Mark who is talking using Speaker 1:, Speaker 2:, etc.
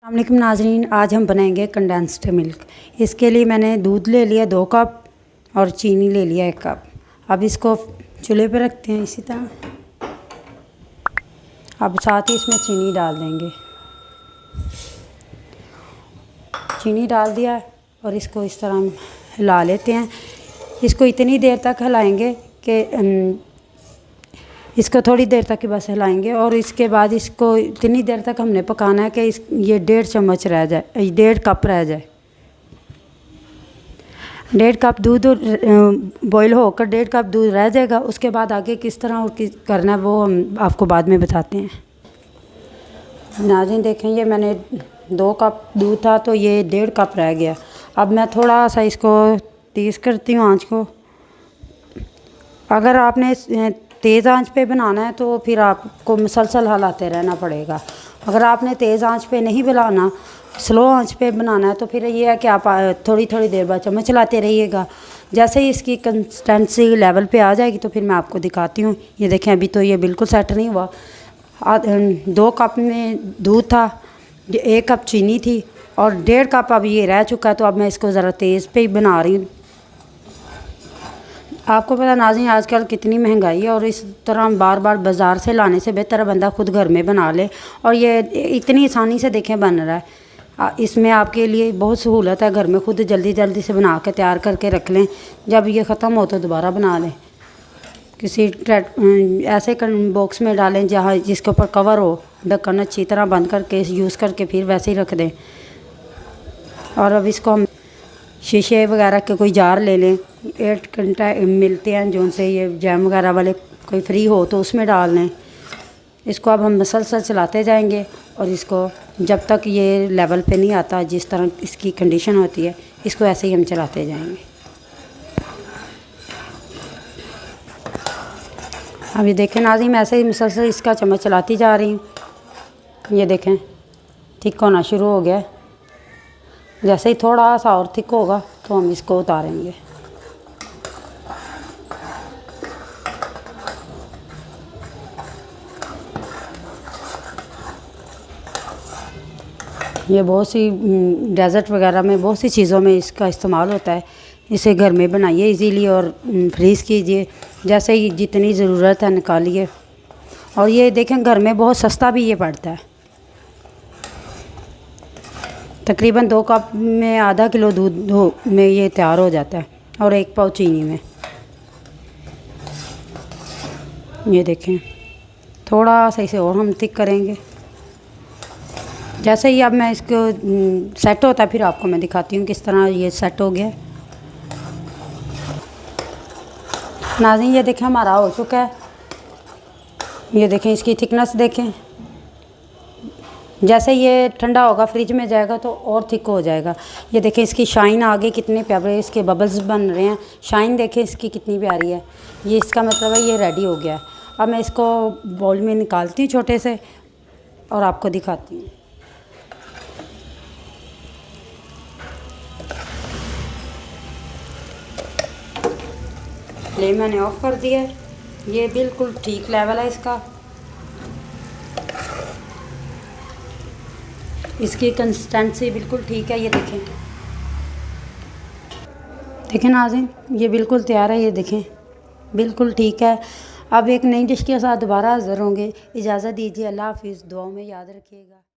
Speaker 1: अस्सलामुअलैकुम नाज़रीन, आज हम बनाएंगे कंडेंस्ड मिल्क। इसके लिए मैंने दूध ले लिया 2 कप और चीनी ले लिया 1 कप। अब इसको चूल्हे पे रखते हैं इसी तरह। अब साथ ही इसमें चीनी डाल देंगे। चीनी डाल दिया और इसको इस तरह हिला लेते हैं। इसको इतनी देर तक हिलाएंगे कि इसको थोड़ी देर तक ही बस हिलाएंगे और इसके बाद इसको इतनी देर तक हमने पकाना है कि ये 1.5 चम्मच रह जाए, 1.5 कप रह जाए। 1.5 कप दूध बॉईल होकर 1.5 कप दूध रह जाएगा। उसके बाद आगे किस तरह करना है वो हम आपको बाद में बताते हैं। नाज़रीन देखें, ये मैंने 2 कप दूध था तो ये 1.5 कप रह गया। अब मैं थोड़ा सा इसको तेज़ करती हूँ आँच को। अगर आपने तेज़ आंच पे बनाना है तो फिर आपको मुसलसल हिलाते रहना पड़ेगा। अगर आपने तेज़ आंच पे नहीं बनाना, स्लो आंच पे बनाना है तो फिर ये है कि आप थोड़ी थोड़ी देर बाद चम्मच चलाते रहिएगा। जैसे ही इसकी कंसिस्टेंसी लेवल पे आ जाएगी तो फिर मैं आपको दिखाती हूँ। ये देखें, अभी तो ये बिल्कुल सेट नहीं हुआ। 2 कप में दूध था, 1 कप चीनी थी और 1.5 कप अब ये रह चुका है। तो अब मैं इसको ज़रा तेज़ पे ही बना रही हूँ। आपको पता नाज़रीन, आजकल कितनी महंगाई है और इस तरह बार बार बाज़ार से लाने से बेहतर बंदा खुद घर में बना ले। और ये इतनी आसानी से देखें बन रहा है। इसमें आपके लिए बहुत सहूलत है। घर में खुद जल्दी जल्दी से बना के तैयार करके रख लें। जब ये ख़त्म हो तो दोबारा बना लें। किसी ऐसे बॉक्स में डालें जहाँ जिसके ऊपर कवर हो, ढक्कन अच्छी तरह बंद करके यूज़ करके फिर वैसे ही रख दें। और अब इसको हम शीशे वगैरह के कोई जार ले लें। 8 घंटा मिलते हैं जो उनसे ये जैम वगैरह वाले कोई फ्री हो तो उसमें डाल लें। इसको अब हम मसलसल चलाते जाएंगे और इसको जब तक ये लेवल पे नहीं आता, जिस तरह इसकी कंडीशन होती है, इसको ऐसे ही हम चलाते जाएंगे। अब ये देखें नाज़रीन, मैं ऐसे ही मसलसल इसका चम्मच चलाती जा रही हूँ। ये देखें थिक होना शुरू हो गया। जैसे ही थोड़ा सा और थिक होगा तो हम इसको उतारेंगे। ये बहुत सी डेज़र्ट वगैरह में बहुत सी चीज़ों में इसका इस्तेमाल होता है। इसे घर में बनाइए इजीली और फ्रीज़ कीजिए। जैसे ही जितनी ज़रूरत है निकालिए। और ये देखें घर में बहुत सस्ता भी ये पड़ता है। तकरीबन 2 कप में आधा किलो दूध में ये तैयार हो जाता है और 1 पाव चीनी में। ये देखें, थोड़ा सा इसे और हम थिक करेंगे। जैसे ही अब मैं इसको सेट होता है फिर आपको मैं दिखाती हूँ किस तरह ये सेट हो गया। नाज़रीन ये देखें हमारा हो चुका है। ये देखें इसकी थिकनेस देखें। जैसे ये ठंडा होगा फ्रिज में जाएगा तो और थिक हो जाएगा। ये देखें इसकी शाइन आगे कितने प्यारे इसके बबल्स बन रहे हैं। शाइन देखें इसकी कितनी प्यारी है। ये इसका मतलब है ये रेडी हो गया है। अब मैं इसको बाउल में निकालती हूँ छोटे से और आपको दिखाती हूँ। फ्लेम मैंने ऑफ कर दिया है। ये बिल्कुल ठीक लेवल है इसका। इसकी कंसिस्टेंसी बिल्कुल ठीक है। ये देखें, देखें नाज़रीन, ये बिल्कुल तैयार है। ये देखें बिल्कुल ठीक है। अब एक नई डिश के साथ दोबारा हाज़िर होंगे। इजाज़त दीजिए। अल्लाह हाफ़िज़। दुआओं में याद रखिएगा।